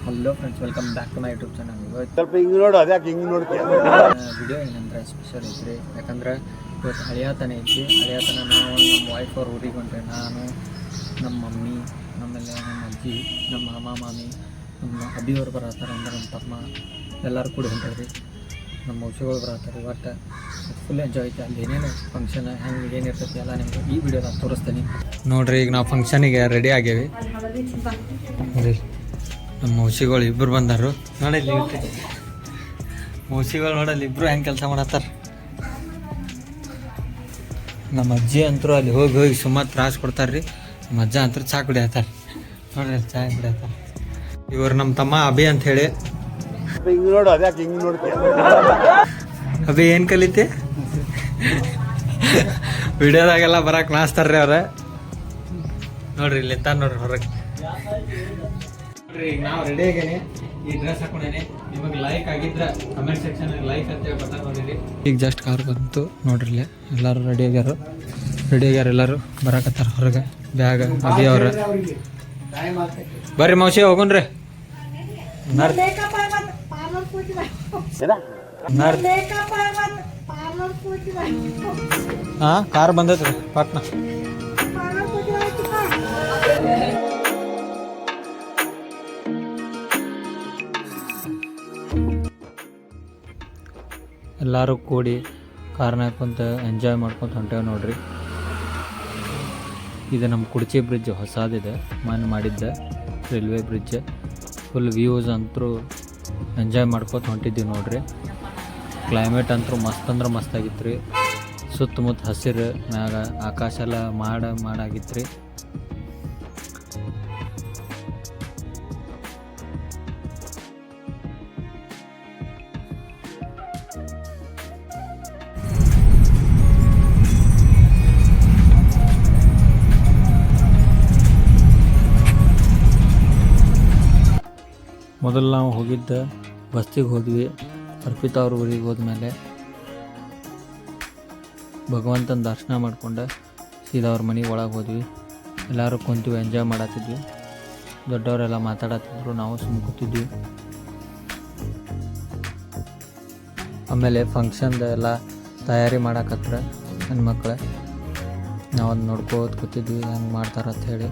Hello friends, welcome back to my YouTube channel. ಸ್ವಲ್ಪ ಹಿಂಗೆ ನೋಡು, ಅದ್ಯಾಕೆ ಹಿಂಗೆ ನೋಡ್ತೀಯ? ವಿಡಿಯೋ ಏನಂದ್ರೆ ಸ್ಪೆಷಲ್ ಐತ್ರಿ. ಯಾಕಂದ್ರೆ ಇವತ್ತು ಹಳೆಯತನ ಐತಿ. ಹಳೆಯತನ ನಾವು ನಮ್ಮ ವೈಫ್ ಅವ್ರ ಊರಿಗೆ ಹೊಂಟ್ರೆ, ನಾನು ನಮ್ಮ ಮಮ್ಮಿ, ಆಮೇಲೆ ನಮ್ಮ ಅಜ್ಜಿ, ನಮ್ಮ ಮಾಮ ಮಾಮಿ, ನಮ್ಮ ಅಬ್ಬಿಯವ್ರು ಬರತ್ತಾರೆ, ಅಂದ್ರೆ ನಮ್ಮ ತಮ್ಮ ಎಲ್ಲರೂ ಕೂಡ ಹೊಂಟ್ರಿ. ನಮ್ಮ ಔಷಧಿಗಳು ಬರತ್ತಾರೆ. ಒಟ್ಟು ಫುಲ್ ಎಂಜಾಯ್ ಐತೆ. ಅಲ್ಲಿ ಏನೇನು ಫಂಕ್ಷನ್ ಹೆಂಗೆ ಏನಿರ್ತೈತಿ ಎಲ್ಲ ನಿಮ್ಗೆ ಈ ವಿಡಿಯೋದಾಗ ತೋರಿಸ್ತೀನಿ ನೋಡ್ರಿ. ಈಗ ನಾವು ಫಂಕ್ಷನಿಗೆ ರೆಡಿ ಆಗೇವಿ ರೀ. ನಮ್ಮ ಮೌಸಿಗಳು ಇಬ್ಬರು ಬಂದರು ನೋಡಲ್ಲಿ. ಮೌಸಿಗಳು ನೋಡಲ್ಲಿ ಇಬ್ಬರು ಹೆಂಗೆ ಕೆಲಸ ಮಾಡತ್ತಾರ. ನಮ್ಮ ಅಜ್ಜಿ ಅಂತರೂ ಅಲ್ಲಿ ಹೋಗಿ ಹೋಗಿ ಸುಮಾರು ತ್ರಾಸು ಕೊಡ್ತಾರೆ ರೀ. ನಮ್ಮ ಅಜ್ಜ ಅಂತೂ ಚಹಾ ಕುಡಿಯತ್ತಾರ ನೋಡ್ರಿ, ಚಹಾ ಕುಡಿಯತ್ತಾರ. ಇವರು ನಮ್ಮ ತಮ್ಮ ಅಭಿ ಅಂತ ಹೇಳಿ. ಹಿಂಗೆ ನೋಡು, ಅದ್ಯಾಕೆ ಹಿಂಗೆ ನೋಡ್ತೀಯ? ಅಭಿ ಏನು ಕಲಿತೆ? ವಿಡಿಯೋದಾಗೆಲ್ಲ ಬರಕ್ಕೆ ನಾಸ್ತಾರ್ರಿ ಅವ್ರ. ನೋಡ್ರಿ ಇಲ್ಲಿ ತಾನು ನೋಡ್ರಿ ಹೊರಗೆ. ಈಗ ನಾವು ರೆಡಿ ಆಗೇನೆ, ಈ ಡ್ರೆಸ್ ಹಾಕೊಂಡೇನೆ. ನಿಮಗೆ ಲೈಕ್ ಆಗಿದ್ರೆ ಕಮೆಂಟ್ ಸೆಕ್ಷನ್ ಲೈಕ್ ಅಂತೇಳಿ ಬಟನ್ ನೋಡಿರಿ. ಈಗ ಜಸ್ಟ್ ಕಾರ್ ಬಂತು ನೋಡ್ರಿ. ಇಲ್ಲಿ ಎಲ್ಲರೂ ರೆಡಿ ಆಗ್ಯಾರ ಎಲ್ಲರೂ ಬರಾಕತ್ತಾರ ಹೊರಗೆ. ಬ್ಯಾಗ್ ಅಭಿ ಅವ್ರ. ಬರ್ರಿ ಮೌಸಿ ಹೋಗೋಣ್ರಿ. ಹಾಂ, ಕಾರ್ ಬಂದೈತ್ರಿ ಪಾಟ್ನಾ. ಎಲ್ಲರೂ ಕೂಡಿ ಕಾರ್ನಾಗ ಕುಂತ ಎಂಜಾಯ್ ಮಾಡ್ಕೊತ ಹೊಂಟೇವೆ ನೋಡ್ರಿ. ಇದು ನಮ್ಮ ಕುಡ್ಚಿ ಬ್ರಿಡ್ಜ್ ಹೊಸದಿದೆ, ಮನೆ ಮಾಡಿದ್ದೆ ರೈಲ್ವೆ ಬ್ರಿಡ್ಜ್. ಫುಲ್ ವ್ಯೂಸ್ ಅಂತೂ ಎಂಜಾಯ್ ಮಾಡ್ಕೊತ ಹೊಂಟಿದ್ದೀವಿ ನೋಡ್ರಿ. ಕ್ಲೈಮೇಟ್ ಅಂತೂ ಮಸ್ತ್ ಅಂದ್ರೆ ಮಸ್ತ್ ಆಗಿತ್ತು ರೀ. ಸುತ್ತಮುತ್ತ ಹಸಿರು, ಮ್ಯಾಗ ಆಕಾಶ ಎಲ್ಲ ಮಾಡಾಗಿತ್ತು ರೀ. ಮೊದಲು ನಾವು ಹೋಗಿದ್ದ ಬಸ್ತಿಗೆ ಹೋದ್ವಿ. ಅರ್ಪಿತಾ ಅವ್ರ ಊರಿಗೆ ಹೋದ್ಮೇಲೆ ಭಗವಂತನ ದರ್ಶನ ಮಾಡ್ಕೊಂಡು ಸೀದಾ ಅವ್ರ ಮನೆಗೆ ಒಳಗೆ ಹೋದ್ವಿ. ಎಲ್ಲರೂ ಕುಂತೀವಿ, ಎಂಜಾಯ್ ಮಾಡತ್ತಿದ್ವಿ. ದೊಡ್ಡವರೆಲ್ಲ ಮಾತಾಡತ್ತಿದ್ರು, ನಾವು ಸುಮ್ಮನೆ ಕೂತಿದ್ವಿ. ಆಮೇಲೆ ಫಂಕ್ಷನ್ದ ಎಲ್ಲ ತಯಾರಿ ಮಾಡಾಕತ್ರ ಹೆಣ್ಮಕ್ಳು. ನಾವು ಅದು ನೋಡ್ಕೋತ ಕೂತಿದ್ವಿ, ಹೆಂಗೆ ಮಾಡ್ತಾರಂತ ಹೇಳಿ.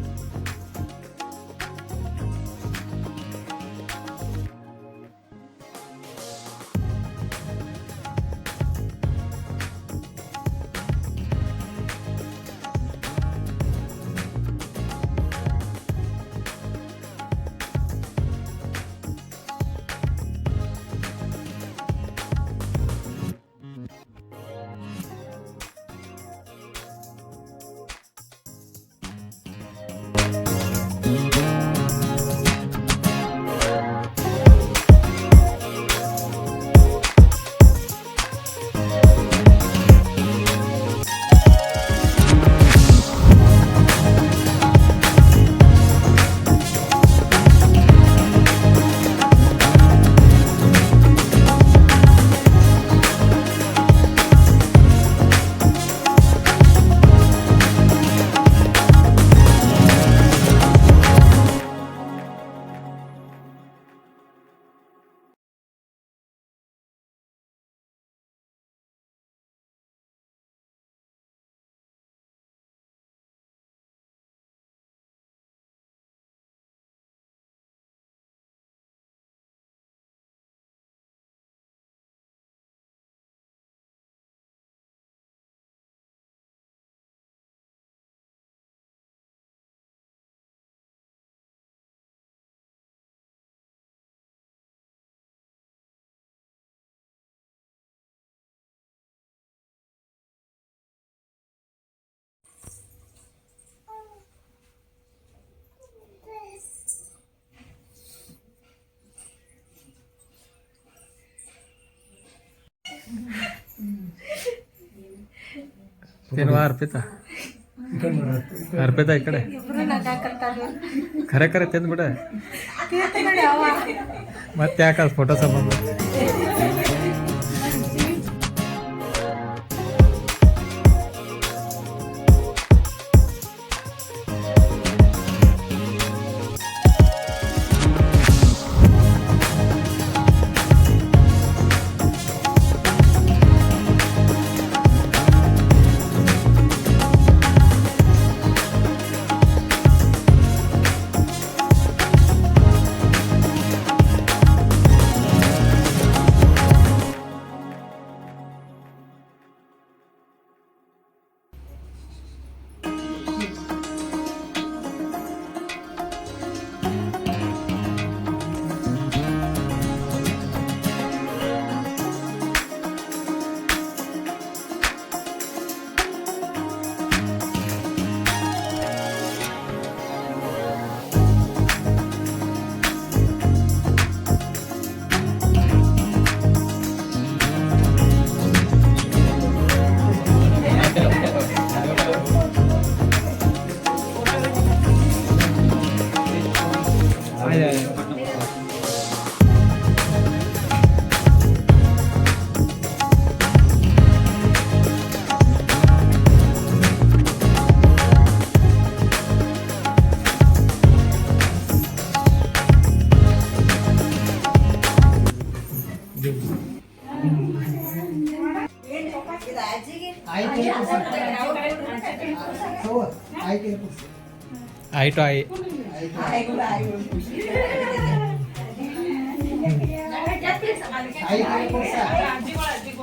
ಅರ್ಪಿತಾ ಈ ಕಡೆ ಖರೆ ತಿಂದ್ಬಿಡ. ಮತ್ತೆ ಯಾಕೆ ಫೋಟೋ ಸಂಬಂಧ. आई टू आई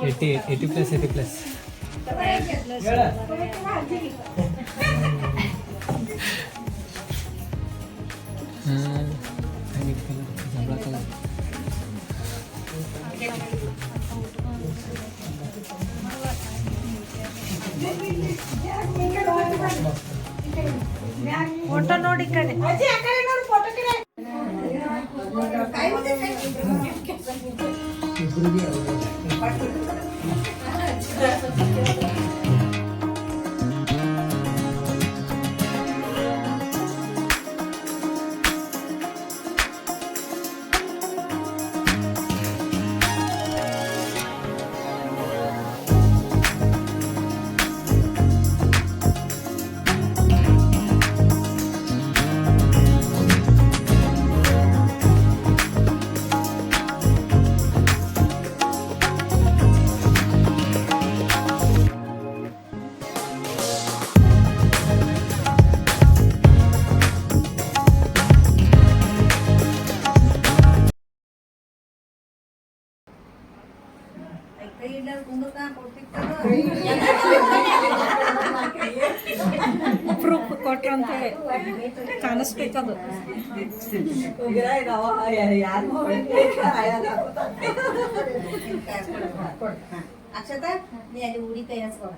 80 प्लस 80 प्लस ಫೋಟೋ ನೋಡಿ ಕಡೆ ಪ್ರೂಫ್ ಕೊಟ್ರು ಅಂತ ಹೇಳಿ ಕಾಣಿಸ್ಬೇಕದು. ಅಕ್ಷತಾ ನೀ ಅಲ್ಲಿ ಉಡಿ ಕೈ ಹಚ್ಕೊ.